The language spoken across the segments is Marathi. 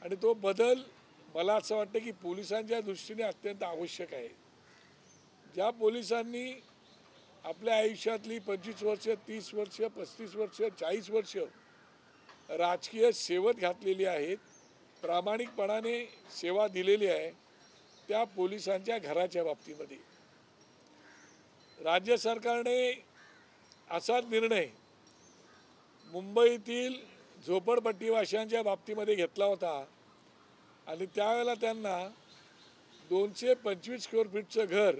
आणि तो बदल मला असं वाटतं की पोलिसांच्या दृष्टीने अत्यंत आवश्यक आहे. ज्या पोलिसांनी आपल्या आयुष्यातली 25 वर्ष, 30 वर्ष, 35 वर्ष, 40 वर्ष राजकीय सेवेत घातलेली आहेत, प्रामाणिकपणाने सेवा दिलेली आहे, त्या पोलिसांच्या घराच्या बाबतीमध्ये राज्य सरकारने असाच निर्णय मुंबईतील झोपडपट्टीवाशांच्या बाबतीमध्ये घेतला होता आणि त्यावेळेला त्यांना 225 स्क्वेअर फीटचं घर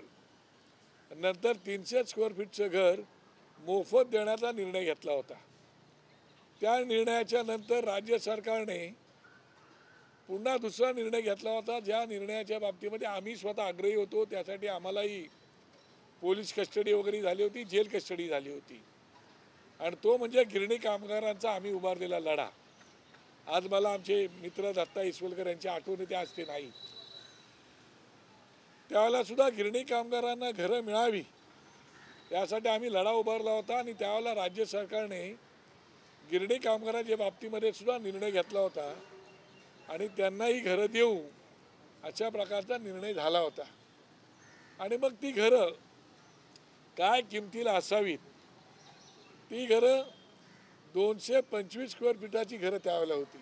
नंतर 300 स्क्वेअर फीटचं घर मोफत देण्याचा निर्णय घेतला होता. त्या निर्णयाच्या नंतर राज्य सरकारने पुन्हा दुसरा निर्णय घेतला होता, ज्या निर्णयाच्या बाबतीमध्ये आम्ही स्वतः आग्रही होतो. त्यासाठी आम्हालाही पोलीस कस्टडी वगैरे झाली होती, जेल कस्टडी झाली होती. आणि तो म्हणजे गिरणी कामगारांचा आम्ही उभारलेला लढा. आज मला आमचे मित्र दत्ता इसवलकर यांची आठवण येते, आज ते नाही. त्यावेळेला सुद्धा गिरणी कामगारांना घरं मिळावी यासाठी आम्ही लढा उभारला होता आणि त्यावेळेला राज्य सरकारने गिरणी कामगारांच्या बाबतीमध्ये सुद्धा निर्णय घेतला होता आणि त्यांनाही घरं देऊ अशा प्रकारचा निर्णय झाला होता. आणि मग ती घरं काय किमतीला असावीत, ती घरं 225 स्क्वेअर फीटाची घरं त्यावेळेला होती.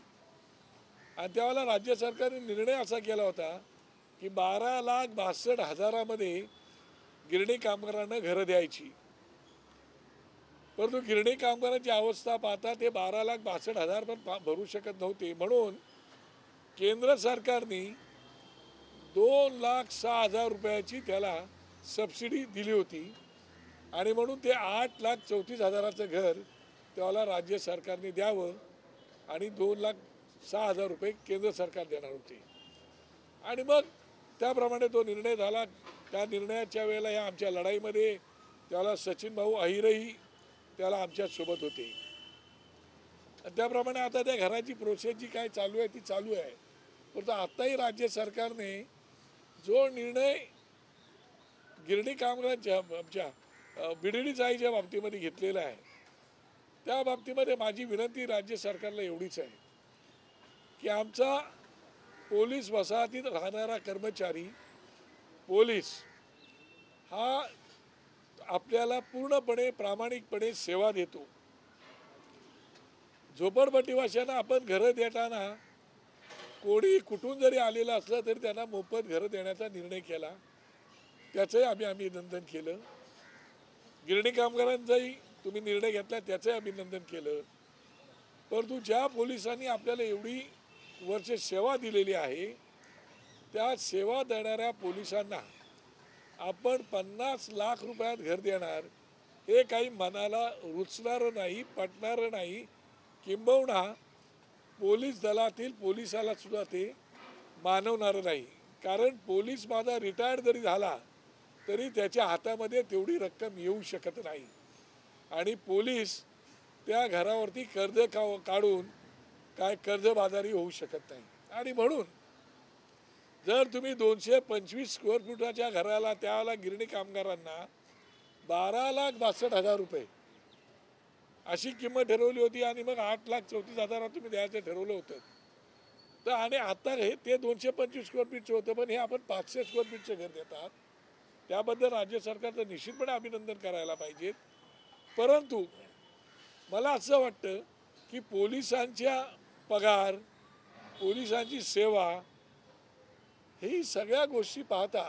आणि त्यावेळेला राज्य सरकारने निर्णय असा केला होता की 12,62,000 गिरणी कामगारांना घरं द्यायची. परंतु गिरणी कामगारांची अवस्था पाहता ते 12,62,000 पण भरू शकत नव्हते. म्हणून केंद्र सरकारने 2,06,000 रुपयाची त्याला सबसिडी दिली होती आणि म्हणून ते 8,34,000चं घर त्याला राज्य सरकारने द्यावं आणि 2,06,000 रुपये केंद्र सरकार देणार होते. आणि मग त्याप्रमाणे तो निर्णय झाला. त्या निर्णयाच्या वेळेला या आमच्या लढाईमध्ये त्याला सचिन भाऊ अहिरही त्याला आमच्यासोबत होते. त्याप्रमाणे आता त्या घराची प्रोसेस जी काय चालू आहे ती चालू आहे. परंतु आताही राज्य सरकारने जो निर्णय गिरणी कामगारांच्या आमच्या BDD चाळीच्या बाबतीमध्ये घेतलेला आहे, त्या बाबतीमध्ये माझी विनंती राज्य सरकारला एवढीच आहे की आमचा पोलीस वसाहतीत राहणारा कर्मचारी पोलीस हा आपल्याला पूर्णपणे प्रामाणिकपणे सेवा देतो. झोपडपट्टीवाशांना आपण घरं देताना कोणी कुठून जरी आलेलं असलं तरी त्यांना मोफत घरं देण्याचा निर्णय केला, त्याचंही आम्ही अभिनंदन केलं. गिरणी कामगारांचाही तुम्ही निर्णय घेतला त्याचंही अभिनंदन केलं. परंतु ज्या पोलिसांनी आपल्याला एवढी वर्ष सेवा दिलेली आहे, त्या सेवा देणाऱ्या पोलिसांना आपण 50 लाख रुपयात घर देणार हे काही मनाला रुचणारं नाही, पटणारं नाही. किंबहुना पोलीस दलातील पोलिसाला सुद्धा ते मानवणारं नाही. कारण पोलीस माझा रिटायर्ड जरी झाला तरी त्याच्या हातामध्ये तेवढी रक्कम येऊ शकत नाही आणि पोलीस त्या घरावरती कर्ज काढून काय कर्जबाजारी होऊ शकत नाही. आणि म्हणून जर तुम्ही 225 स्क्वेअर फुटाच्या घराला त्याला गिरणी कामगारांना 12,62,000 रुपये अशी किंमत ठरवली होती आणि मग 8,34,000 तुम्ही द्यायचं ठरवलं होतं. तर आणि आता हे ते 225 स्क्वेअर फीटचं होतं, पण हे आपण 500 स्क्वेअर फीटचं घर देतात. त्याबद्दल राज्य सरकारचं निश्चितपणे अभिनंदन करायला पाहिजे. परंतु मला असं वाटतं की पोलिसांच्या पगार, पोलिसांची सेवा ही सगळ्या गोष्टी पाहता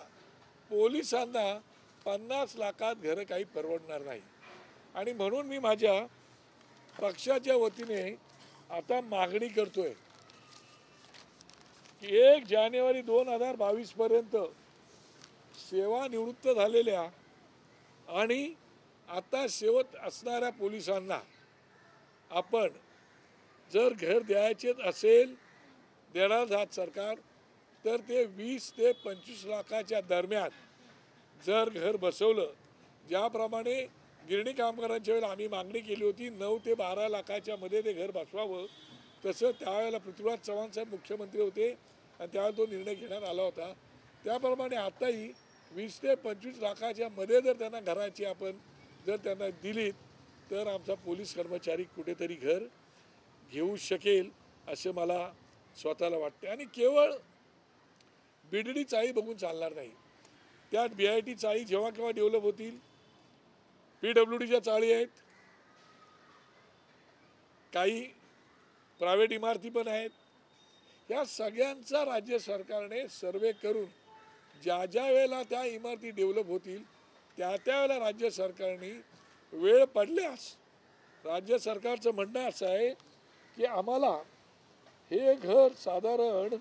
पोलिसांना 50 लाखात घरं काही परवडणार नाही. आणि म्हणून मी माझ्या पक्षाच्या वतीने आता मागणी करतोय की 1 जानेवारी 2022 पर्यंत सेवानिवृत्त झालेल्या आणि आता सेवेत असणाऱ्या पोलिसांना आपण जर घर द्यायचे असेल, देणार आहात सरकार, तर ते 20 ते 25 लाखाच्या दरम्यान जर घर बसवलं, ज्याप्रमाणे गिरणी कामगारांच्या वेळेला आम्ही मागणी केली होती 9 ते 12 लाखाच्या मध्ये ते घर बसवावं, तसं त्यावेळेला पृथ्वीराज चव्हाण साहेब मुख्यमंत्री होते आणि त्यावेळेला तो निर्णय घेण्यात आला होता. त्याप्रमाणे आताही 20 ते 25 लाखाच्या मध्ये जर त्यांना घराची आपण जर त्यांना दिलीत तर आमचा पोलीस कर्मचारी कुठेतरी घर घेऊ शकेल असं मला स्वतःला वाटते. आणि केवळ बीडीडी चाळी बघून चालणार नाही. त्यात BIT चाळी जेव्हा केव्हा डेव्हलप होतील, PWDच्या चाळी आहेत, काही प्रायव्हेट इमारती पण आहेत. या सगळ्यांचा राज्य सरकारने सर्वे करून ज्या ज्या वेळेला त्या इमारती डेव्हलप होतील त्या त्यावेळेला राज्य सरकारने वेळ पडल्यास, राज्य सरकारचं म्हणणं असं आहे की आम्हाला हे घर साधारण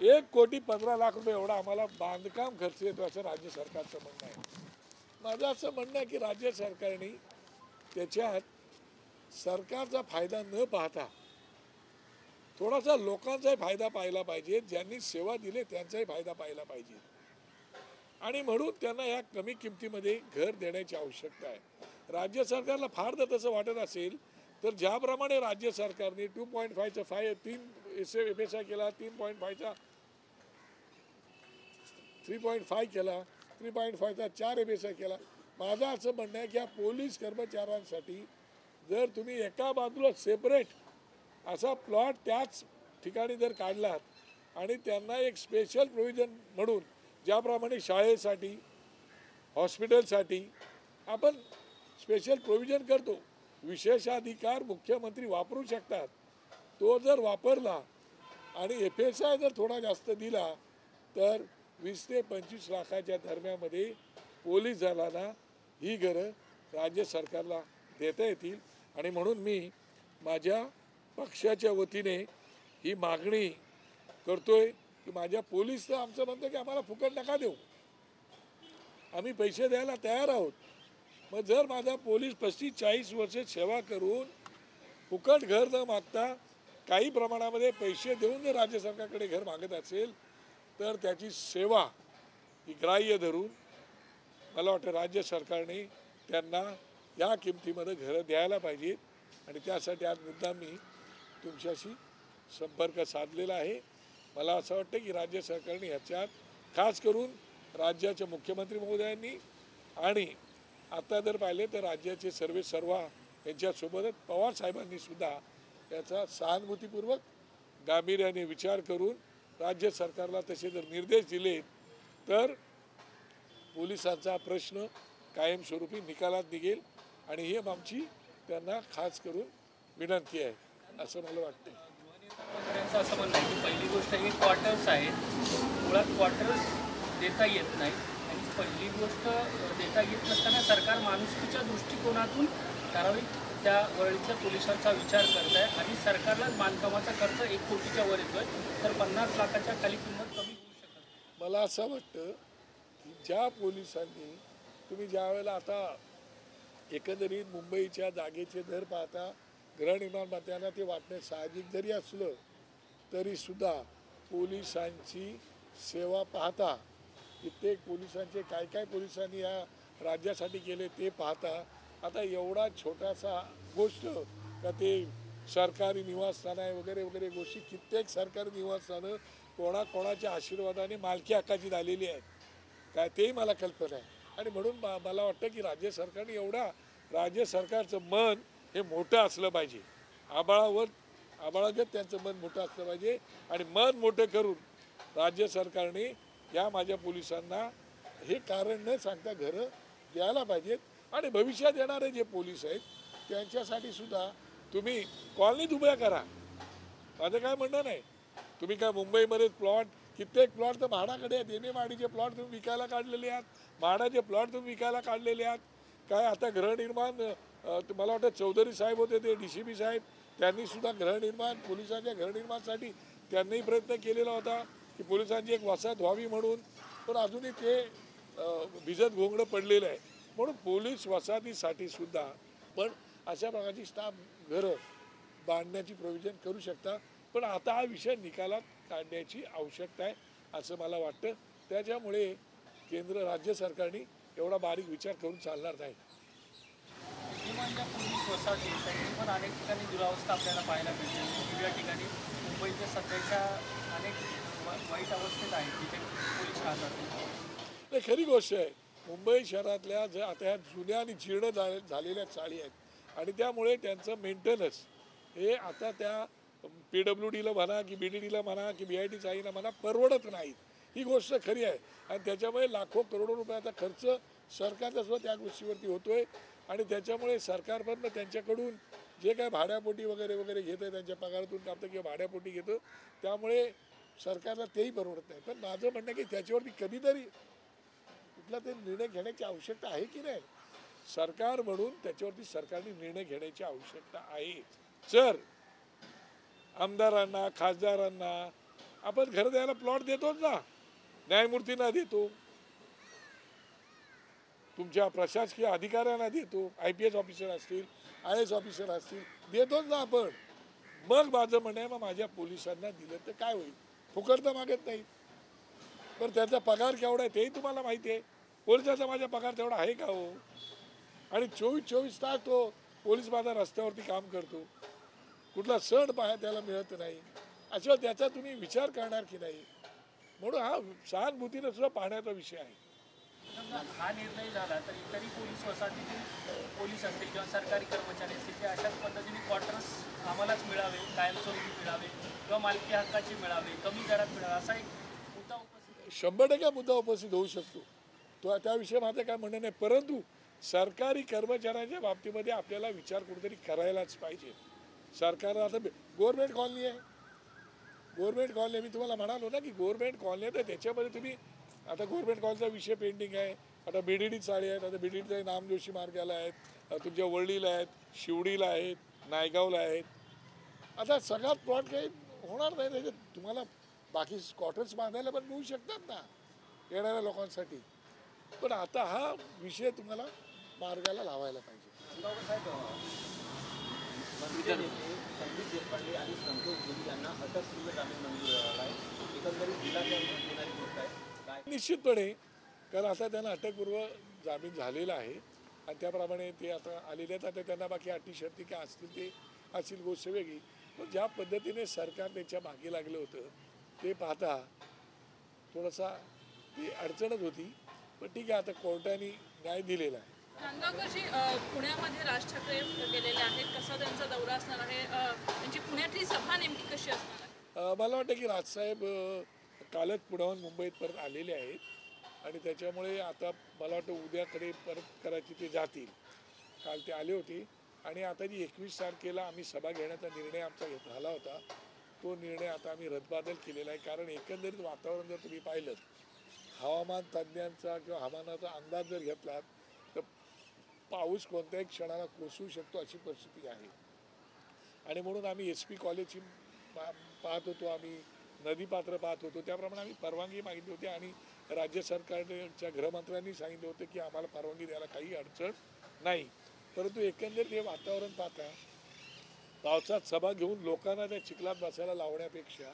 1,15,00,000 एवढा आम्हाला बांधकाम खर्च येतो असं राज्य सरकारचं म्हणणं आहे. माझं असं म्हणणं आहे की राज्य सरकारने त्याच्यात सरकारचा फायदा न पाहता थोडासा लोकांचाही फायदा पाहिला पाहिजे, ज्यांनी सेवा दिली त्यांचाही फायदा पाहिला पाहिजे. आणि म्हणून त्यांना या कमी किमतीमध्ये घर देण्याची आवश्यकता आहे. राज्य सरकारला फार जर तसं वाटत असेल तर ज्याप्रमाणे राज्य सरकारने 2.5चा 3 FSI केला, 3.5चा 3.5 केला, 3.5चा 4 FSI केला. माझं असं म्हणणं आहे की या पोलीस कर्मचाऱ्यांसाठी जर तुम्ही एका बाजूला सेपरेट असा प्लॉट त्याच ठिकाणी जर काढलात आणि त्यांना एक स्पेशल प्रोव्हिजन म्हणून, ज्याप्रमाणे शाळेसाठी, हॉस्पिटलसाठी आपण स्पेशल प्रोव्हिजन करतो, विशेषाधिकार मुख्यमंत्री वापरू शकतात, तो जर वापरला आणि FSI जर थोडा जास्त दिला तर 20 ते 25 लाखाच्या दरम्यामध्ये पोलीस दलांना ही घरं राज्य सरकारला देता येतील. आणि म्हणून मी माझ्या पक्षाच्या वतीने ही मागणी करतोय की माझ्या पोलीस तर आमचं म्हणतं की आम्हाला फुकट नका देऊ, आम्ही पैसे द्यायला तयार आहोत. मग जर माझा पोलीस 35-40 वर्ष सेवा करून फुकट घर न मागता काही प्रमाणामध्ये पैसे देऊन जर राज्य सरकारकडे घर मागत असेल तर त्याची सेवा ही ग्राह्य धरून मला वाटतं राज्य सरकारने त्यांना या किमतीमध्ये घरं द्यायला पाहिजेत. आणि त्यासाठी आज मुद्दा मी तुमच्याशी संपर्क साधलेला आहे. मला असं वाटतं की राज्य सरकारने ह्याच्यात खास करून राज्याचे मुख्यमंत्री महोदयांनी आणि आता जर पाहिले तर राज्याचे सर्वा यांच्यासोबतच पवार साहेबांनी सुद्धा याचा सहानुभूतीपूर्वक गांभीर्याने विचार करून राज्य सरकारला तसे जर निर्देश दिले तर पोलिसांचा प्रश्न कायमस्वरूपी निकालात निघेल. आणि ही आमची त्यांना खास करून विनंती आहे असं मला वाटतं. असं म्हणणं आहे की पहिली गोष्ट ही क्वार्टर्स आहेत, मुळात क्वार्टर्स देता येत नाही. आणि पहिली गोष्ट देता येत नसताना सरकार माणुसकीच्या दृष्टिकोनातून ठराविक त्या वरळीच्या पोलिसांचा विचार करत आहे. आणि सरकारलाच बांधकामाचा खर्च 1 कोटीच्या वर येतोय, तर 50 लाखाच्या खाली किंमत कमी होऊ शकत. मला असं वाटतं की ज्या पोलिसांनी तुम्ही ज्या वेळेला आता एकंदरीत मुंबईच्या जागेचे दर पाहता, गृहनिर्माण मंत्र्यांना ते वाटणे साहजिक जरी असलं तरीसुद्धा पोलिसांची सेवा पाहता, कित्येक पोलिसांचे काय काय पोलिसांनी या राज्यासाठी केले ते पाहता, आता एवढा छोटासा गोष्ट का ते सरकारी निवासस्थान आहे वगैरे वगैरे गोष्टी, कित्येक सरकारी निवासस्थानं कोणाकोणाच्या आशीर्वादाने मालकी हक्काची झालेली आहेत काय तेही मला कल्पना आहे. आणि म्हणून मला वाटतं की राज्य सरकारने राज्य सरकारचं मन हे मोठं असलं पाहिजे, आबाळागत त्यांचं मन मोठं असलं पाहिजे. आणि मन मोठं करून राज्य सरकारने या माझ्या पोलिसांना हे कारण न सांगता घरं द्यायला पाहिजेत. आणि भविष्यात येणारे जे पोलीस आहेत त्यांच्यासाठी सुद्धा तुम्ही कॉलनीत उभ्या करा, माझं काय म्हणणं नाही. तुम्ही काय मुंबईमध्ये प्लॉट, कित्येक प्लॉट तर म्हाडाकडे आहेत, एम-ए-माडीचे प्लॉट तुम्ही विकायला काढलेले आहात, म्हाडाचे प्लॉट तुम्ही विकायला काढलेले आहात. काय आता गृहनिर्माण मला वाटतं चौधरी साहेब होते ते DCP साहेब, त्यांनीसुद्धा गृहनिर्माण, पोलिसांच्या गृहनिर्माणासाठी त्यांनीही प्रयत्न केलेला होता की पोलिसांची एक वसाहत व्हावी म्हणून, पण अजूनही ते भिजत घोंगडं पडलेलं आहे. म्हणून पोलीस वसाहतीसाठी सुद्धा पण अशा प्रकारची स्टाफ घरं बांधण्याची प्रोव्हिजन करू शकता. पण आता हा विषय निकालात काढण्याची आवश्यकता आहे असं मला वाटतं. त्याच्यामुळे राज्य सरकारने एवढा बारीक विचार करून चालणार नाही. पोलीस वसाहती त्यांची पण अनेक ठिकाणी दुरावस्था आपल्याला पाहायला मिळते. वेगवेगळ्या ठिकाणी मुंबईच्या सध्याच्या अनेक वाईट अवस्थेत आहेत जिथे पोलीस राहतात. नाही, खरी गोष्ट आहे. मुंबई शहरातल्या आता ह्या जुन्या आणि जीर्ण झालेल्या चाळी आहेत आणि त्यामुळे त्यांचं मेंटेनन्स हे आता त्या PWDला म्हणा की BDDला म्हणा की BITचाहीला म्हणा परवडत नाहीत. ही गोष्ट खरी आहे आणि त्याच्यामुळे लाखो करोडो रुपयाचा खर्च सरकारचा सुद्धा त्या गोष्टीवरती होतोय आणि त्याच्यामुळे सरकारमधनं त्यांच्याकडून जे काय भाड्यापोटी वगैरे वगैरे घेतं त्यांच्या पगारातून कापतं किंवा भाड्यापोटी घेतं त्यामुळे सरकारला तेही परवडत नाही. पण माझं म्हणणं की त्याच्यावरती कधीतरी कुठला तरी निर्णय घेण्याची आवश्यकता आहे की नाही. सरकार म्हणून त्याच्यावरती सरकारने निर्णय घेण्याची आवश्यकता आहे. जर आमदारांना खासदारांना आपण घर द्यायला प्लॉट देतोच ना, न्यायमूर्तींना देतो, तुमच्या प्रशासकीय अधिकाऱ्यांना देतो, IPS ऑफिसर असतील IAS ऑफिसर असतील देतोच ना आपण. मग माझं म्हणणं आहे मग माझ्या पोलिसांना दिलं तर काय होईल. फुकट तर मागत नाही, पण त्याचा पगार केवढा आहे तेही तुम्हाला माहिती आहे. पोलिसाचा माझा पगार तेवढा आहे का हो. आणि 24 तास तो पोलीस माझा रस्त्यावरती काम करतो, कुठला सण पाहायला त्याला मिळत नाही. अशा त्याचा तुम्ही विचार करणार की नाही. म्हणून हा सहानुभूतीने सुद्धा पाहण्याचा विषय आहे. हा निर्णय झाला तर इतरही पोलीस वसाहतीतील पोलीस असतील किंवा सरकारी कर्मचारी असतील ते अशाच पद्धतीने क्वार्टर्स आम्हालाच मिळावे, कायमस्वरूपी मिळावे किंवा मालकी हक्काचे मिळावे, कमी दरात मिळावे असा एक मुद्दा उपस्थित 100% मुद्दा उपस्थित होऊ शकतो. तो त्याविषयी माझं काय म्हणणं नाही. परंतु सरकारी कर्मचाऱ्यांच्या बाबतीमध्ये आपल्याला विचार कुठेतरी करायलाच पाहिजे. सरकार आता गव्हर्नमेंट कॉलनी आहे, गव्हर्नमेंट कॉलनी मी तुम्हाला म्हणालो ना की गव्हर्नमेंट कॉलनी आहे तर त्याच्यामध्ये तुम्ही आता गव्हर्नमेंट कॉलनीचा विषय पेंडिंग आहे. आता BDD चाळे आहेत, आता BDDचा नामजोशी मार्गाला आहेत, तुमच्या वरळीला आहेत, शिवडीला आहेत, नायगावला आहेत. आता सगळ्यात प्लॉट काही होणार नाही त्याच्यात. तुम्हाला बाकी क्वार्टर्स बांधायला पण मिळू शकतात ना येणाऱ्या लोकांसाठी. पण आता हा विषय तुम्हाला मार्गाला लावायला पाहिजे. संदीप देशपांडे आणि संतोष जोगी यांना अटकपूर्व जामीन मंजूर झाला आहे. एकंदरीत दिलासा देणारी गोष्ट आहे. काय निश्चितपणे कारण आता त्यांना अटकपूर्व जामीन झालेला आहे आणि त्याप्रमाणे ते आता आलेले आहेत. आता त्यांना बाकी अटी शर्ती काय असतील ते असतील गोष्ट वेगळी. पण ज्या पद्धतीने सरकार त्याच्या मागे लागलं होतं ते पाहता थोडासा ती अडचणच होती. पण ठीक आहे, आता कोर्टाने न्याय दिलेला आहे. नांदगावकरजी पुण्यामध्ये राज ठाकरे गेलेले आहेत. कसा त्यांचा दौरा असणार आहे, त्यांची पुण्यातली सभा नेमकी कशी असणार आहे? मला वाटतं की राजसाहेब कालच पुण्याहून मुंबईत परत आलेले आहेत आणि त्याच्यामुळे आता मला वाटतं उद्याकडे परत करायची ते जातील. काल ते आले होते आणि आता जी 21 तारखेला आम्ही सभा घेण्याचा निर्णय आमचा झाला होता तो निर्णय आता आम्ही रद्दबादल केलेला आहे. कारण एकंदरीत वातावरण जर तुम्ही पाहिलं, हवामान तज्ज्ञांचा किंवा हवामानाचा अंदाज जर घेतलात तर पाऊस कोणत्याही क्षणाला कोसळू शकतो अशी परिस्थिती आहे. आणि म्हणून आम्ही SP कॉलेजची पाहत होतो, आम्ही नदीपात्र पाहत होतो. त्याप्रमाणे आम्ही परवानगी मागितली होती आणि राज्य सरकारच्या गृहमंत्र्यांनी सांगितलं होतं की आम्हाला परवानगी द्यायला काही अडचण नाही. परंतु एकंदरीत हे वातावरण पाहता पावसात सभा घेऊन लोकांना त्या चिखलात बसायला लावण्यापेक्षा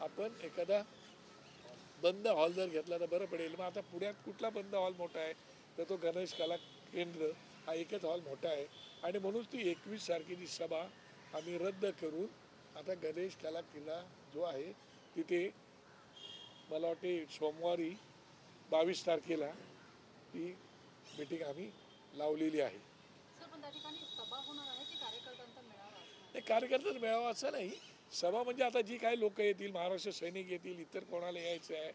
आपण एखादा बंद हॉल जर घेतला तर बरं पडेल. मग आता पुण्यात कुठला बंद हॉल मोठा आहे तर तो गणेश कला केंद्र हा एकच हॉल मोठा आहे आणि म्हणून ती 21 तारखेची सभा आम्ही रद्द करून आता गणेश कला किल्ला जो आहे तिथे मला वाटते सोमवारी 22 तारखेला ती मीटिंग आम्ही लावलेली आहे. कार्यकर्त्यांचा मेळावा असं नाही. सभा म्हणजे आता जी काही लोक येतील, महाराष्ट्र सैनिक येतील, इतर कोणाला यायचं आहे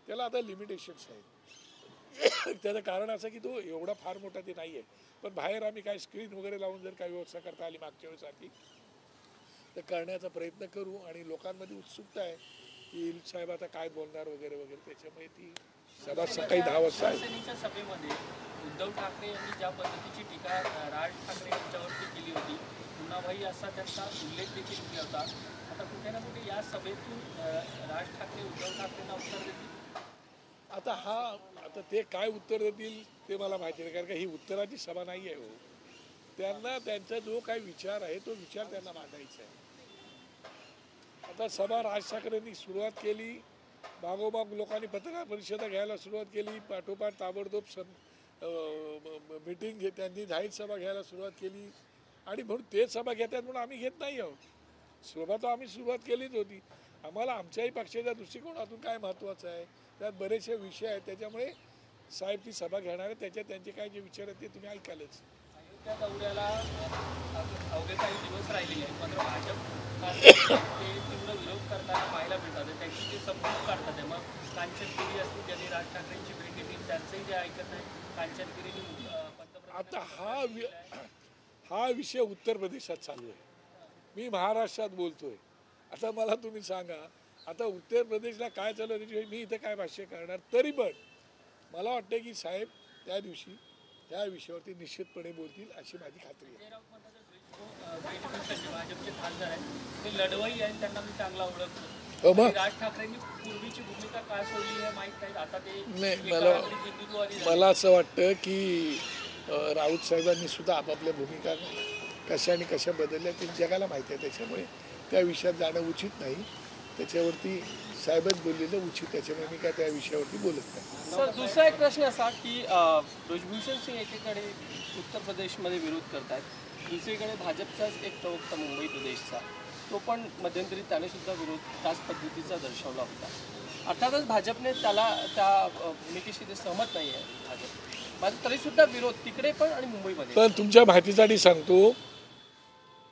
त्याला आता लिमिटेशन्स आहेत. त्याचं कारण असं की तो एवढा फार मोठा ते नाही आहे. पण बाहेर आम्ही काय स्क्रीन वगैरे लावून जर काही व्यवस्था करता आली मागच्या वेळेसाठी तर करण्याचा प्रयत्न करू. आणि लोकांमध्ये उत्सुकता आहे की साहेब आता काय बोलणार वगैरे वगैरे. त्याच्यामुळे ती सभा सकाळी 10 वाजता आहे. शिवसेनेच्या सभेमध्ये उद्धव ठाकरे यांनी ज्या पद्धतीची टीका राज ठाकरे यांच्यावरती केली होती, पुन्हाभाई असा त्यांचा उल्लेख देखील केला होता. आता कुठे ना कुठे या सभेतून राज ठाकरे उद्धव ठाकरेंना उत्तर देतील. आता ते काय उत्तर देतील ते मला माहिती नाही, कारण का ही उत्तराची सभा नाही आहे. हो, त्यांना त्यांचा जो काही विचार आहे तो विचार त्यांना मांडायचा आहे. आता सभा राज ठाकरेंनी सुरुवात केली, मागोमाग लोकांनी पत्रकार परिषदा घ्यायला सुरुवात केली, पाठोपाठ ताबडतोब मीटिंग त्यांनी जाहीर सभा घ्यायला सुरुवात केली आणि म्हणून ते सभा घेतात म्हणून आम्ही घेत नाही आहोत. सभा तर आम्ही सुरुवात केलीच होती. आम्हाला आमच्याही पक्षाच्या दृष्टिकोनातून काय महत्त्वाचं आहे, त्यात बरेचसे विषय आहेत. त्याच्यामुळे साहेब ती सभा घेणार आहे, त्याच्यात त्यांचे काय जे विचार आहेत ते तुम्ही ऐकालच. त्या दौऱ्याला अवघे काही दिवस राहिलेले आहेत, मात्र भाजप ते तीव्र विरोध करताना पाहायला मिळतात. त्यांची ते समजून काढतात आहे. मग कांचनगिरी असतील, ज्यांनी राज ठाकरेंची भेट घेतली, त्यांचंही जे ऐकत नाही. कांचनगिरीने आता हा विषय उत्तर प्रदेशात चालू आहे, मी महाराष्ट्रात बोलतोय. आता मला तुम्ही सांगा, आता उत्तर प्रदेशला काय चालू आहे त्याच्याविषयी मी इथं काय भाष्य करणार. तरी पण मला वाटतं की साहेब त्या दिवशी त्या विषयावरती निश्चितपणे बोलतील अशी माझी खात्री आहे. भाजपचे खासदार आहेत, ते लढवई आहेत, त्यांना मी चांगला ओळखतो. हो मग राज ठाकरेंनी पूर्वीची भूमिका काय सोडली हे माहीत नाही. आता ते नाही, मला असं वाटतं की राऊत साहेबांनी सुद्धा आपापल्या भूमिका कशा आणि कशा बदलल्या ते जगाला माहिती आहे. त्याच्यामुळे त्या विषयात जाणं उचित नाही. त्याच्यावरती साहेबच बोललेलं उचित, त्याच्यामुळे मी काय त्या विषयावरती बोलत नाही. सर, दुसरा एक प्रश्न असा की ब्रिजभूषण सिंग एकीकडे उत्तर प्रदेशमध्ये विरोध करतात, दुसरीकडे भाजपचाच एक प्रवक्ता मुंबई प्रदेशचा, तो पण मध्यंतरी त्याने सुद्धा विरोध त्याच पद्धतीचा दर्शवला होता. अर्थातच भाजपने त्याला त्या भूमिकेशी ते सहमत नाही आहे भाजप, तरीसुद्धा विरोध तिकडे पण आणि मुंबईमध्ये पण तुमच्या माहितीसाठी सांगतो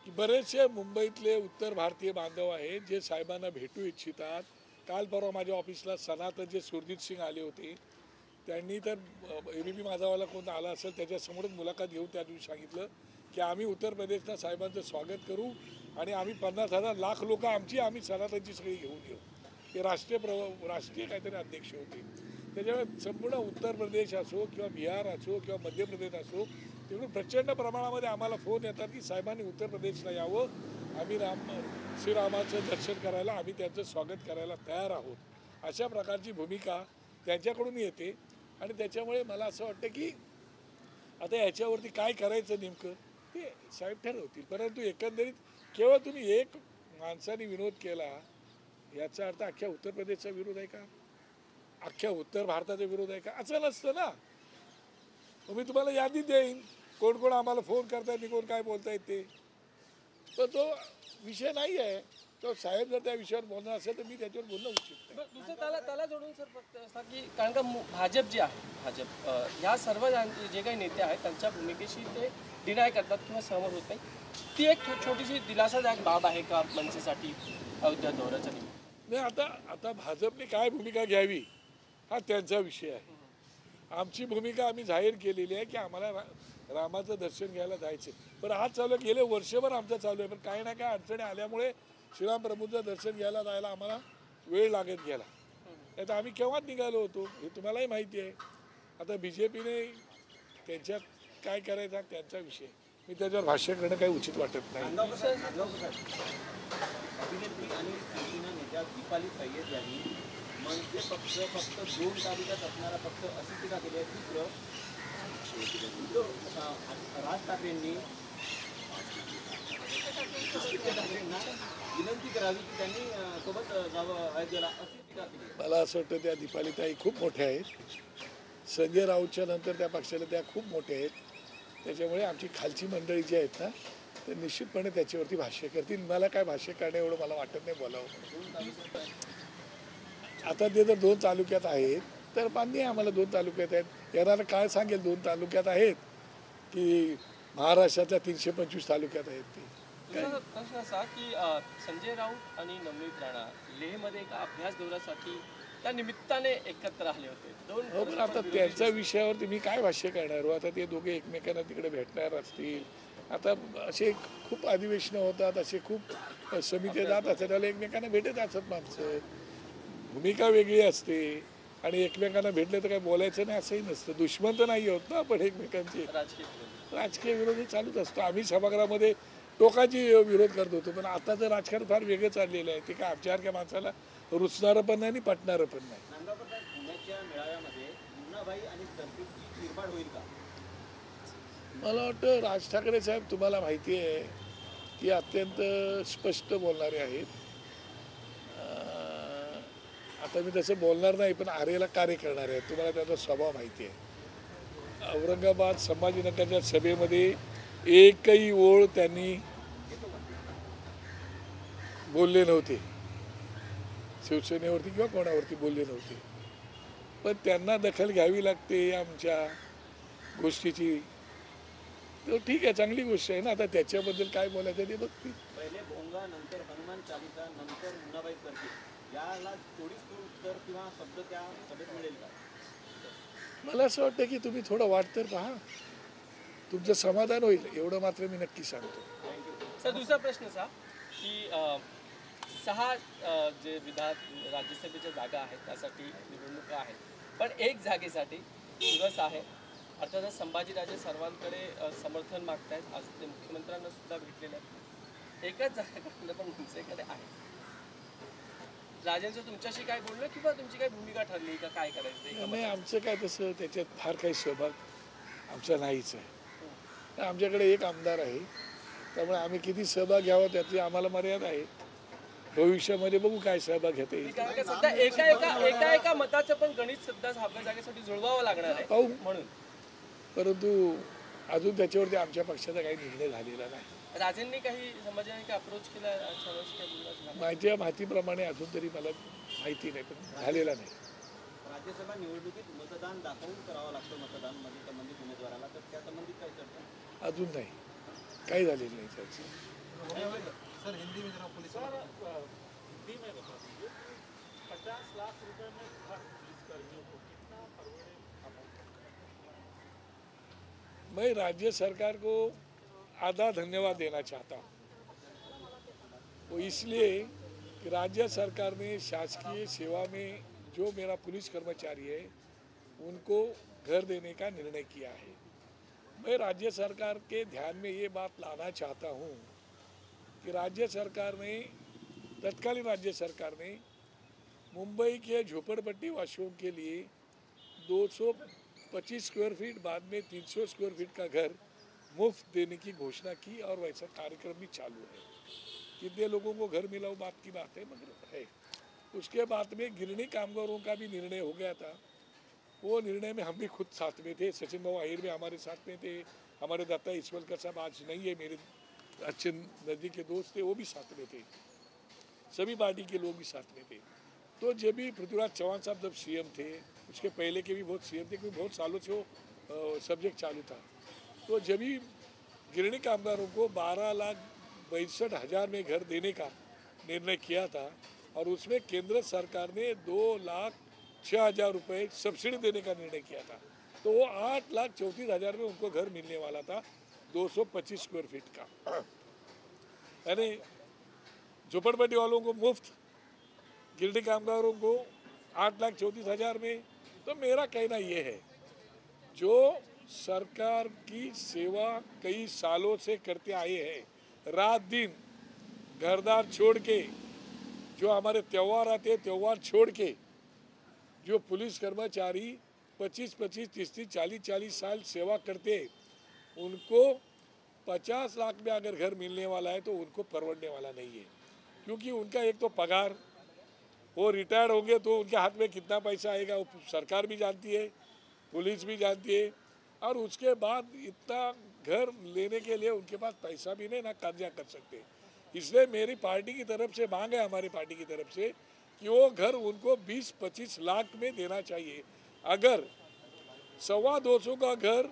की बरेचसे मुंबईतले उत्तर भारतीय बांधव आहेत जे साहेबांना भेटू इच्छितात. काल परवा माझ्या ऑफिसला सनातनचे सुरजित सिंग आले होते. त्यांनी तर ABP माझावाला कोण आला असेल त्याच्यासमोरच मुलाखत घेऊन त्या दिवशी सांगितलं की आम्ही उत्तर प्रदेशला साहेबांचं स्वागत करू आणि आम्ही 50,000 लाख लोक आम्ही सनातनची सगळी घेऊन येऊ. ते राष्ट्रीय काहीतरी अध्यक्ष होते. त्याच्यामुळे संपूर्ण उत्तर प्रदेश असो किंवा बिहार असो किंवा मध्य प्रदेश असो, तिकडून प्रचंड प्रमाणामध्ये आम्हाला फोन येतात की साहेबांनी उत्तर प्रदेशला यावं, आम्ही श्रीरामाचं दर्शन करायला, आम्ही त्यांचं स्वागत करायला तयार आहोत. अशा प्रकारची भूमिका त्यांच्याकडून येते. आणि त्याच्यामुळे मला असं वाटतं की आता याच्यावरती काय करायचं नेमकं ते साहेब ठरवतील. परंतु एकंदरीत केवळ तुम्ही एक माणसाने विरोध केला याचा अर्थ अख्ख्या उत्तर प्रदेशचा विरोध आहे का, अख्ख्या उत्तर भारताचा विरोध आहे का? असं नसतं ना. मी तुम्हाला यादी देईन कोण कोण आम्हाला फोन करतायत, कोण काय बोलतायत ते. तर तो विषय नाही आहे. तो साहेब जर त्या विषयावर बोलणार असेल तर मी त्याच्यावर बोलणं उचित नाही. दुसरं त्याला जोडून सर फक्त असा की कारण का भाजप जे आहे, भाजप ह्या सर्व जे काही नेते आहेत त्यांच्या भूमिकेशी ते डिनाय करतात किंवा सहमत होत नाही. ती एक छोटीशी दिलासादायक बाब आहे का मनसेसाठी अयोध्या दौऱ्याच्या निमित्त? नाही, आता भाजपने काय भूमिका घ्यावी हा त्यांचा विषय आहे. आमची भूमिका आम्ही जाहीर केलेली आहे की आम्हाला रामाचं दर्शन घ्यायला जायचं. पण आज चालू आहे, गेले वर्षभर आमचं चालू आहे. पण काही ना काही अडचणी आल्यामुळे श्रीराम प्रभूंचं दर्शन घ्यायला जायला आम्हाला वेळ लागत गेला. नाही तर आम्ही केव्हाच निघालो होतो, हे तुम्हालाही माहिती आहे. आता BJPने त्यांच्यात काय करायचा त्यांचा विषय, मी त्याच्यावर भाष्य करणं काही उचित वाटत नाही. अभिनेत्री आणि शिवसेना नेत्या दीपाली सय्यद यांनी मनसे पक्ष फक्त 2 तालुक्यात असणारा पक्ष अशी टीका केली आहे. राज ठाकरेंनी विनंती करावी की त्यांनी सोबत जावं अयोध्येला अशी टीका केली. मला असं वाटतं त्या दीपालीताई खूप मोठ्या आहेत. संजय राऊतच्या नंतर त्या पक्षाला त्या खूप मोठ्या आहेत. त्याच्यामुळे आमची खालची मंडळी जी आहेत ना ते निश्चितपणे त्याच्यावरती भाष्य करतील. मला काय भाष्य करणं एवढं मला वाटत नाही बोलावं. आता ते जर 2 तालुक्यात आहेत तर मान्य आहे आम्हाला 2 तालुक्यात आहेत. येणारा काय सांगेल 2 तालुक्यात आहेत की महाराष्ट्राच्या 325 तालुक्यात आहेत ते. दुसरा प्रश्न असा की संजय राऊत आणि नवनीत राणा लेहमध्ये एका अभ्यास दौऱ्यासाठी त्या निमित्ताने एकत्र आले होते. हो, पण आता त्यांच्या विषयावरती मी काय भाष्य करणार. आता ते दोघे एकमेकांना तिकडे भेटणार असतील. आता असे खूप अधिवेशनं होतात, असे खूप समित्या जात असतात, त्याला एकमेकांना भेटत असत माणसं. भूमिका वेगळी असते आणि एकमेकांना भेटलं तर काय बोलायचं नाही असंही नसतं. दुश्मन तर नाही होत ना आपण एकमेकांचे. राजकीय विरोध हे चालूच असतो. आम्ही सभागृहामध्ये टोकाची विरोध करत होतो, पण आता तर राजकारण फार वेगळं चाललेलं आहे. ते काय आमच्यासारख्या माणसाला रुचणारं पण नाही आणि पटणारं पण नाही. नांदगावकर पुण्याच्या मेळाव्यामध्ये मुन्नाभाई आणि संतृप्ती निर्माण होईल का? मला वाटतं राज ठाकरे साहेब तुम्हाला माहिती आहे की अत्यंत स्पष्ट बोलणारे आहेत. आता मी तसं बोलणार नाही, पण आरेला कार्य करणारे आहेत. तुम्हाला त्याचा स्वभाव माहिती आहे. औरंगाबाद संभाजीनगरच्या सभेमध्ये एकही ओळ त्यांनी बोलले नव्हते. शिवसेनेवरती किंवा कोणावरती बोलले नव्हते. पण त्यांना दखल घ्यावी लागते आमच्या गोष्टीची. तो ठीक आहे, चांगली गोष्ट आहे ना. आता त्याच्याबद्दल काय बोलायचं ते बघतील. पहिले भोंगा, नंतर हनुमान चालिसा, नंतर मुन्नाबाई करते, याला थोडीच उत्तर किंवा शब्द त्या सभेत मिळेल का? मला असं वाटतं की तुम्ही थोडं वाट तर पहा, तुमचं समाधान होईल एवढं मात्र मी नक्की सांगतो. सर दुसरा प्रश्न असा की 6 जे राज्यसभेच्या जागा आहेत त्यासाठी निवडणुका आहेत, पण एक जागेसाठी चुरस आहे. अर्थातच संभाजीराजे सर्वांकडे समर्थन मागतायत. आज ते मुख्यमंत्र्यांना सुद्धा भेटलेले आहेत. एकाच जागा पण तुमच्याकडे आहे. राजेंचं तुमच्याशी काय बोलणं किंवा तुमची काय भूमिका ठरली का, काय करायचं? नाही, आमचं काय तसं त्याच्यात फार काही सहभाग आमचा नाहीच आहे. आमच्याकडे एक आमदार आहे, त्यामुळे आम्ही किती सहभाग घ्यावा त्याची आम्हाला मर्यादा आहे. भविष्यामध्ये बघू काय सहभाग घेता येईल. सध्या एका मताचं पण गणित सध्या 6 जागेसाठी जुळवावं लागणार आहे पाहू. म्हणून. परंतु अजून त्याच्यावरती आमच्या पक्षाचा काही निर्णय झालेला नाही. राजेंनी काही समाजाने काही अप्रोच केला? माझ्या माहितीप्रमाणे अजून तरी मला माहिती नाही, पण झालेला नाही. राज्यसभा निवडणुकीत मतदान दाखवून करावं लागतं मतदानमध्ये संबंधित उमेदवाराला, तर त्या संबंधित काय चर्चा? अजून नाही, काही झालेलं नाही चर्चा. सर हिंदी में जरा पुलिस हिंदी में बता दीजिए 50 लाख रुपए में घर पुलिसकर्मियों को कितना फरवरी मैं राज्य सरकार को आधा धन्यवाद देना चाहता हूँ. वो इसलिए कि राज्य सरकार ने शासकीय सेवा में जो मेरा पुलिस कर्मचारी है उनको घर देने का निर्णय किया है. मैं राज्य सरकार के ध्यान में ये बात लाना चाहता हूँ कि राज्य सरकार ने, तत्कालीन राज्य सरकार ने मुंबई के झोपड़पट्टी वासियों के लिए 225 स्क्वायर फीट, बाद में 300 स्क्वायर फीट का घर मुफ्त देने की घोषणा की और वैसा कार्यक्रम भी चालू है. कितने लोगों को घर मिला वो बात की बात है, मगर है. उसके बाद में गिरनी कामगारों का भी निर्णय हो गया था. वो निर्णय में हम भी खुद साथ में थे. सचिन बाबू आहिर भी हमारे साथ में थे. हमारे दत्ता ईश्वरकर साहब आज नहीं है, मेरे अच्छे नज़दीक के दोस्त थे, वो भी साथ में थे. सभी पार्टी के लोग भी साथ में थे. तो जब भी पृथ्वीराज चौहान साहब जब सीएम थे, उसके पहले के भी बहुत सीएम थे, क्योंकि बहुत सालों से वो सब्जेक्ट चालू था. तो जब भी गिरनी कामगारों को 12,62,000 में घर देने का निर्णय किया था, और उसमें केंद्र सरकार ने 2,06,000 रुपये सब्सिडी देने का निर्णय किया था. तो वो 8,34,000 में उनको घर मिलने वाला था, 225 स्क्वायर फीट का. यानी झोपड़पट्टी वालों को मुफ्त, गिरनी कामगारों को 8,34,000 में. तो मेरा कहना ये है, जो सरकार की सेवा कई सालों से करते आए हैं, रात दिन घरदार छोड़ के, जो हमारे त्यौहार आते हैं त्यौहार छोड़ के, जो पुलिस कर्मचारी 25-25, 30-30, 40-40 साल सेवा करते हैं, उनको 50 लाख में अगर घर मिलने वाला है तो उनको परवड़ने वाला नहीं है. क्योंकि उनका एक तो पगार, वो रिटायर्ड होंगे तो उनके हाथ में कितना पैसा आएगा वो सरकार भी जानती है, पुलिस भी जानती है. और उसके बाद इतना घर लेने के लिए उनके पास पैसा भी नहीं, ना कर्जा कर सकते. इसलिए मेरी पार्टी की तरफ से मांग है, हमारी पार्टी की तरफ से, कि वो घर उनको 20-25 लाख में देना चाहिए. अगर 225 का घर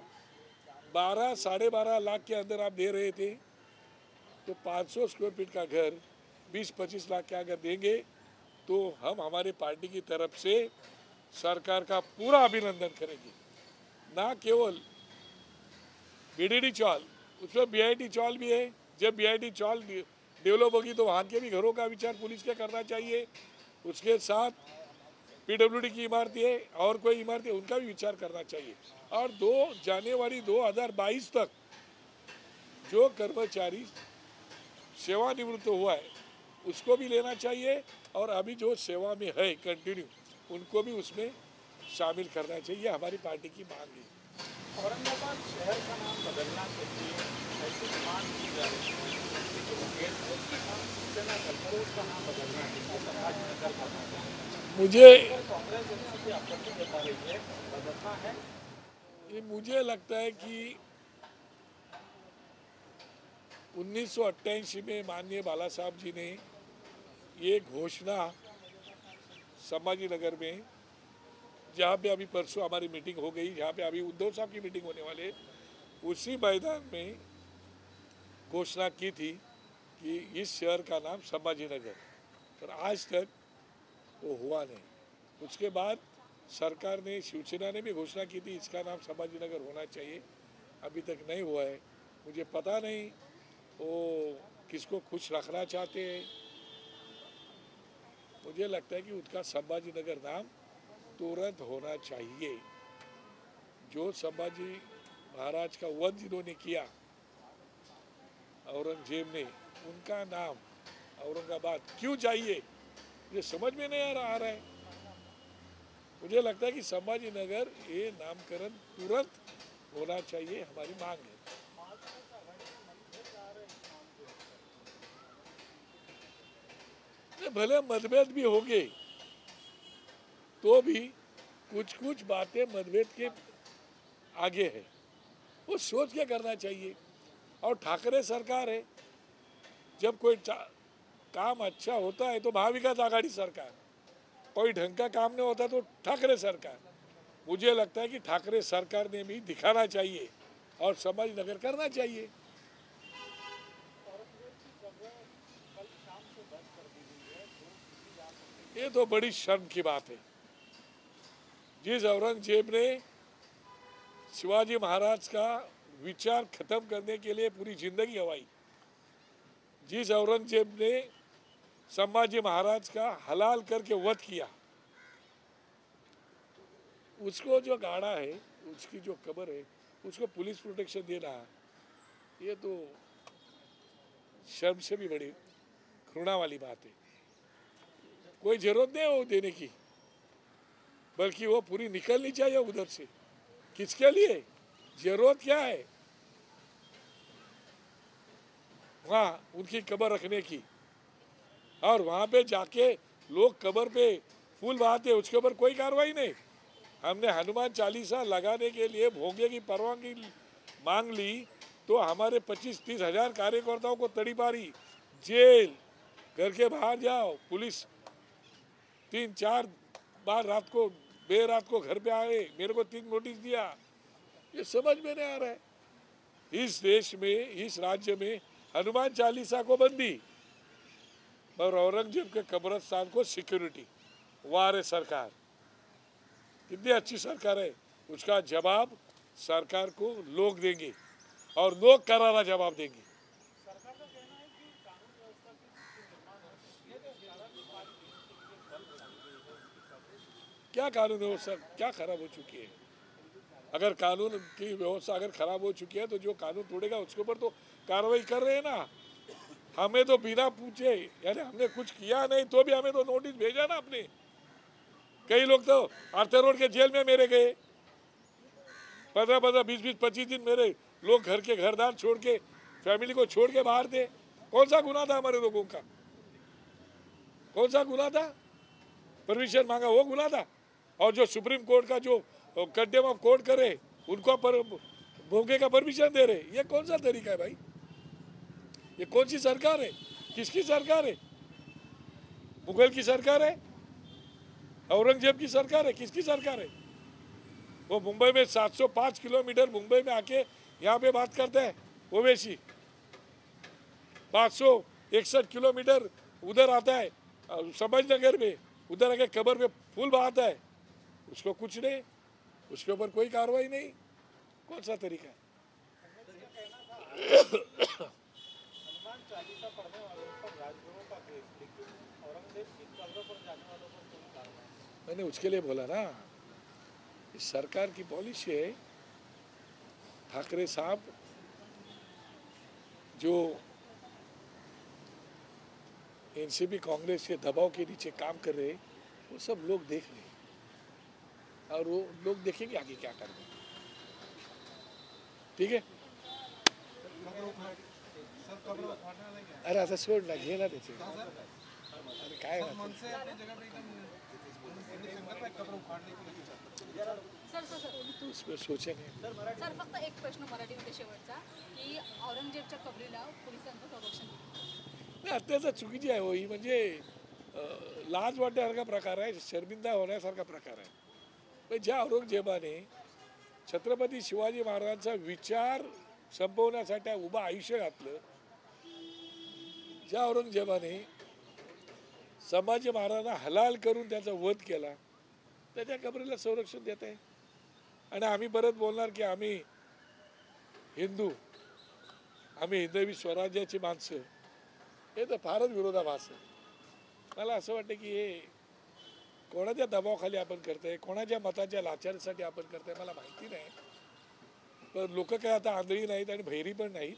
12-12.5 लाख के अंदर आप दे रहे थे, तो 500 स्क्वायर फीट का घर 20-25 लाख के अगर देंगे तो हम हमारी पार्टी की तरफ से सरकार का पूरा अभिनंदन करेंगे. ना केवल बीडीडी चौल, उसमें बीआईटी चौल भी है. जब बीआईटी चौल डेवलप होगी तो वहाँ के भी घरों का विचार पुलिस के करना चाहिए. उसके साथ पीडब्ल्यूडी की इमारतें है और कोई इमारतें, उनका भी विचार करना चाहिए. और 2 जनवरी 2022 तक जो कर्मचारी सेवानिवृत्त हुआ है उसको भी लेना चाहिए, और अभी जो सेवा में है कंटिन्यू, उनको भी उसमें शामिल करना चाहिए. हमारी पार्टी की मांग है. औरंगाबाद शहर का नाम बदलना चाहिए, ऐसी मांग की जा रही है. एयरपोर्ट की नाम शिवसेना करके उसका नाम बदलना चाहिए, समाजनगर करना चाहिए. मुझे कांग्रेस इसकी आपत्ति जता रही है, बदलना है. ये मुझे लगता है कि 1988 में माननीय बाला साहब जी ने ये घोषणा संभाजी नगर में जहाँ पे अभी परसों हमारी मीटिंग हो गई, जहाँ पे अभी उद्धव साहब की मीटिंग होने वाले है, उसी मैदान में घोषणा की थी कि इस शहर का नाम संभाजीनगर, पर आज तक वो हुआ नहीं। उसके बाद सरकार ने, शिवसेना ने भी घोषणा की थी इसका नाम संभाजीनगर होना चाहिए, अभी तक नहीं हुआ है। मुझे पता नहीं वो किसको खुश रखना चाहते हैं। मुझे लगता है कि उसका संभाजीनगर नाम तुरंत होना चाहिए। जो संभाजी महाराज का वध जिन्होंने किया औरंगजेब ने, उनका नाम औरंगाबाद क्यों चाहिए, ये समझ में नहीं आ रहा है। मुझे लगता है कि संभाजीनगर ये नामकरण तुरंत होना चाहिए, हमारी मांग है। भले मतभेद भी हो गए तो भी कुछ कुछ बातें मतभेद के आगे है, वो सोच के करना चाहिए। और ठाकरे सरकार है, जब कोई काम अच्छा होता है तो महाविकास आघाड़ी सरकार, कोई ढंग का काम नहीं होता तो ठाकरे सरकार। मुझे लगता है कि ठाकरे सरकार ने भी दिखाना चाहिए और संभाजीनगर करना चाहिए। ये तो बड़ी शर्म की बात है। जिस औरंगजेब ने शिवाजी महाराज का विचार खत्म करने के लिए पूरी जिंदगी गंवाई, जिस औरंगजेब ने संभाजी महाराज का हलाल करके वध किया, उसको जो गाड़ा है, उसकी जो कब्र है, उसको पुलिस प्रोटेक्शन देना, ये तो शर्म से भी बड़ी घृणा वाली बात है। कोई जरूरत नहीं है वो देने की, बल्कि वो पूरी निकलनी चाहिए उधर से। किसके लिए, जरूरत क्या है वहाँ उनकी कब्र रखने की, और वहाँ पे जाके लोग कब्र पे फूल बहाते, उसके ऊपर कोई कार्रवाई नहीं। हमने हनुमान चालीसा लगाने के लिए भोगे की परवानगी मांग ली तो हमारे 25-30 हजार कार्यकर्ताओं को तड़ीपारी, जेल, घर के बाहर जाओ, पुलिस 3-4 बार रात को बेरात को घर पे आए, मेरे को 3 नोटिस दिया। ये समझ में नहीं आ रहा है। इस देश में, इस राज्य में हनुमान चालीसा को बंदी और औरंगजेब के कब्रिस्तान को सिक्योरिटी। वाह रे सरकार, कितनी अच्छी सरकार है। उसका जवाब सरकार को लोग देंगे और लोग करारा जवाब देंगे। क्या कानून व्यवस्था क्या खराब हो चुकी है? अगर कानून की व्यवस्था अगर खराब हो चुकी है तो जो कानून तोड़ेगा उसके ऊपर तो कार्रवाई कर रहे हैं ना। हमें तो बिना पूछे, यानी हमने कुछ किया नहीं तो भी हमें तो नोटिस भेजा ना आपने। कई लोग तो आर्थर रोड के जेल में मेरे गए, 15-15, 20-20, 25 दिन मेरे लोग घर के घरदार छोड़ के, फैमिली को छोड़ के बाहर थे। कौन सा गुनाह था हमारे लोगों का? कौन सा गुनाह था? परमिशन मांगा वो गुनाह था? और जो सुप्रीम कोर्ट का जो कंटेम्प्ट ऑफ कोर्ट करे उनको भोगे का परमिशन दे रहे, ये कौन सा तरीका है भाई? ये कौन सी सरकार है? किसकी सरकार है? मुगल की सरकार है? औरंगजेब की सरकार है? किसकी सरकार है? वो मुंबई में 705 किलोमीटर मुंबई में आके यहाँ पे बात करते हैं ओवैसी, 561 किलोमीटर उधर आता है संभाजीनगर में, उधर आके कब्र पे फूल बहाता है, उसको कुछ नहीं, उसके ऊपर कोई कार्रवाई नहीं। कौन सा तरीका है? हनुमान चालीसा पढ़ने वालों पर राजद्रोह का केस, लेकिन औरंगजेब की कब्र पर जाने वालों पर कोई कार्रवाई। मैंने उसके लिए बोला ना, इस सरकार की पॉलिसी है। ठाकरे साहब जो एनसीपी कांग्रेस के दबाव के नीचे काम कर रहे, वो सब लोग देख रहे हैं और वो लोग देखेंगे आगे क्या करना। ठीक है, अरे आता सोड ना, घे ना त्याचे, अरे काय तू उसमें सोचे नहीं। सर फक्त एक प्रश्न मराठीमध्ये शेवटचा, की औरंगजेबच्या कबरीला पोलिसांचं संरक्षण नाही, अत्यंत चुकीची आहे हो ही. म्हणजे लाज वाटण्यासारखा प्रकार आहे, शर्मिंदा होण्यासारखा प्रकार आहे. पण ज्या औरंगजेबाने छत्रपती शिवाजी महाराजांचा विचार संपवण्यासाठी उभं आयुष्य घातलं, ज्या औरंगजेबाने संभाजी महाराजांना हलाल करून त्याचा वध केला, त्याच्या कबरीला संरक्षण देत आहे. आणि आम्ही परत बोलणार की आम्ही हिंदू, आम्ही हिंदवी स्वराज्याची माणसं, हे तर फारच विरोधाभास आहे. मला असं वाटतं की हे कोणाच्या दबावाखाली आपण करतोय, कोणाच्या मताच्या लाचारीसाठी आपण करतोय मला माहिती नाही. पण लोक काय आता आंधळी नाहीत आणि भैरी पण नाहीत.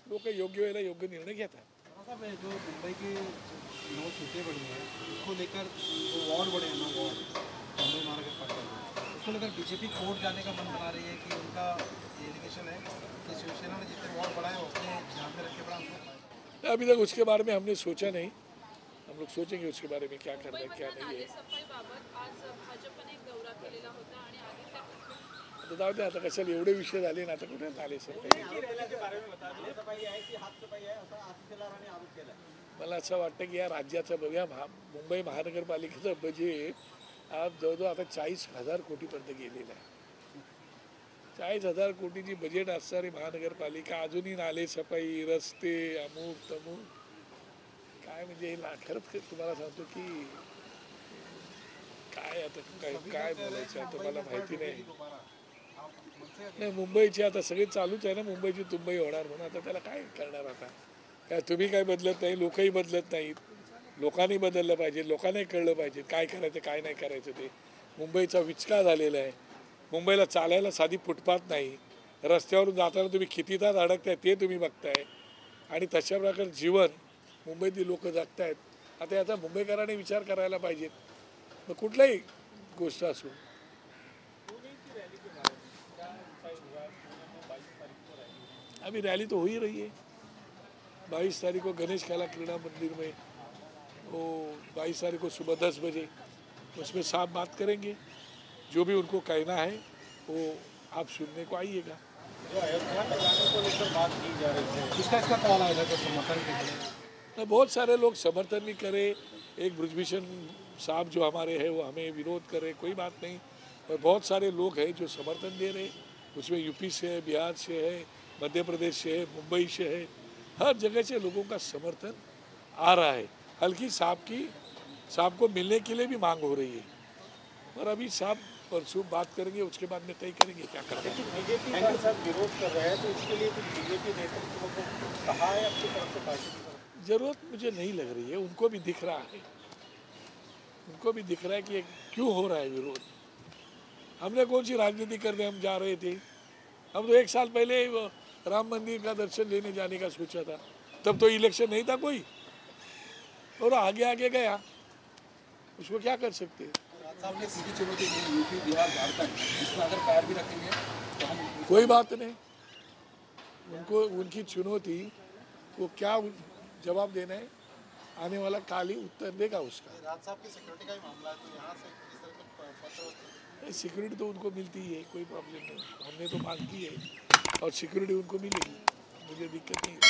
लोक योग्य वेळेला योग्य निर्णय घेतात. जो मुंबई के 9 सीटें बड़ी हैं उसको लेकर जो वार्ड बड़े हैं 9 वार्ड मुंबई महानगर पालिका, उसको लेकर बीजेपी कोर्ट जाने का मन बना रही है कि उनका एलिगेशन है कि शिवसेना ने जितने वार्ड बढ़ाए वो अपने ध्यान में रख के बड़ा उनको। अभी तक उसके बारे में हमने सोचा नहीं. हम लोग सोचेंगे उसके बारे में क्या करना है क्या नहीं है. नालेसफाईबाबत आज भाजपने एक दौरा केलेला होता आणि आधी त्या आता जाऊ दे, आता कशाला एवढे विषय झाले ना, आता कुठे आले सर. मला असं वाटतं की या राज्याचं बघूया, मुंबई महानगरपालिकेचं बजेट आज जवळजवळ आता 40,000 कोटीपर्यंत गेलेलं आहे. 40,000 कोटीची बजेट असणारी महानगरपालिका अजूनही नाले सफाई, रस्ते, अमुक तमुक काय म्हणजे खरंच तुम्हाला सांगतो की काय आता काय बोलायचं आता मला माहिती नाही. नाही मुंबईची आता सगळे चालूच आहे ना, मुंबईची तुंबई होणार म्हणून. आता त्याला काय करणार, आता काय तुम्ही काय बदलत नाही, लोकही बदलत नाहीत. लोकांनी बदललं पाहिजे, लोकांनाही कळलं पाहिजे काय करायचं काय नाही करायचं. ते मुंबईचा विचका झालेला आहे. मुंबईला चालायला साधी फुटपाथ नाही. रस्त्यावरून जाताना तुम्ही किती तास अडकताय ते तुम्ही बघताय. आणि तशा प्रकारे जीवन मुंबईतली लोक जगतायत. आता याचा मुंबईकरांनी विचार करायला पाहिजे. मग कुठल्याही गोष्ट असू. अभी रैली तो हो ही रही है. 22 तारीख को गणेश कला क्रीड़ा मंदिर में, वो 22 तारीख को सुबह 10 बजे उसमें साफ बात करेंगे. जो भी उनको कहना है वो आप सुनने को आइएगा. जो अयोध्या में जाने को लेकर बात की जा रही है, किसका कॉल आएगा जो समर्थन के लिए? बहुत सारे लोग समर्थन भी करे. एक ब्रजभूषण साहब जो हमारे हैं वो हमें विरोध करे, कोई बात नहीं. और बहुत सारे लोग हैं जो समर्थन दे रहे. उसमें यूपी से है, बिहार से है, मध्य प्रदेश से है, मुंबई से है. हर जगह से लोगों का समर्थन आ रहा है. हल्की साहब को मिलने के लिए भी मांग हो रही है. और अभी साहब परसों बात करेंगे, उसके बाद में तय करेंगे क्या करना है. बीजेपी के साथ विरोध कर रहे हैं तो इसके लिए कुछ बीजेपी नेतृत्व को कहा है अपनी तरफ से पार्टी की तरफ? जरूरत मुझे नहीं लग रही है. उनको भी दिख रहा है, उनको भी दिख रहा है कि क्यों हो रहा है विरोध. हमने कौन सी राजनीति करने हम जा रहे थे. हम तो 1 साल पहले राम मंदिर का दर्शन लेने जाने का सोचा था. तब तो इलेक्शन नहीं था कोई, और आगे आगे गया. उसको क्या कर सकते हैं. सामने सीधी चुनौती यूपी बिहार झारखंड, इसमें अगर पैर भी रखेंगे तो हम कोई बात नहीं. उनको उनकी चुनौती वो क्या जवाब देना है, आने वाला काल ही उत्तर देगा उसका. राज साहब की सिक्योरिटी का ही मामला है, तो यहाँ से इस तरह के पत्र सिक्योरिटी तो उनको मिलती ही है, कोई प्रॉब्लम नहीं. हमने तो मांग की है और सिक्योरिटी उनको मिलेगी, मुझे दिक्कत नहीं है.